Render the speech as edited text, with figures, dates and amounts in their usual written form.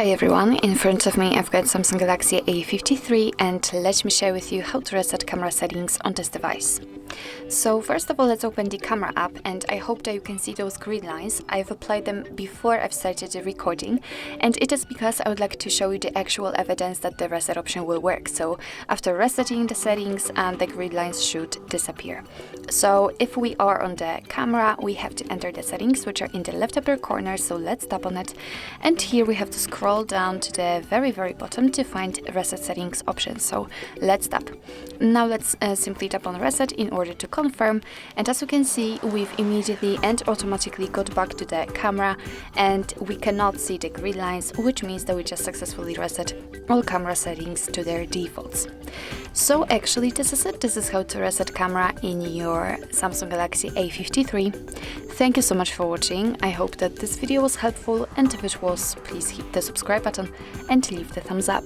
Hi everyone, in front of me I've got Samsung Galaxy A53 and let me share with you how to reset camera settings on this device. So first of all, let's open the camera app and I hope that you can see those grid lines. I've applied them before I've started the recording, and it is because I would like to show you the actual evidence that the reset option will work. So after resetting the settings, the grid lines should disappear. So if we are on the camera, we have to enter the settings, which are in the left upper corner, so let's tap on it. And here we have to scroll down to the very bottom to find reset settings option. So let's tap. Now let's simply tap on reset in order to confirm, and as you can see, we've immediately and automatically got back to the camera and we cannot see the grid lines, which means that we just successfully reset all camera settings to their defaults. So actually this is it. This is how to reset camera in your Samsung Galaxy A53. Thank you so much for watching. I hope that this video was helpful, and if it was, please hit the subscribe button and leave the thumbs up.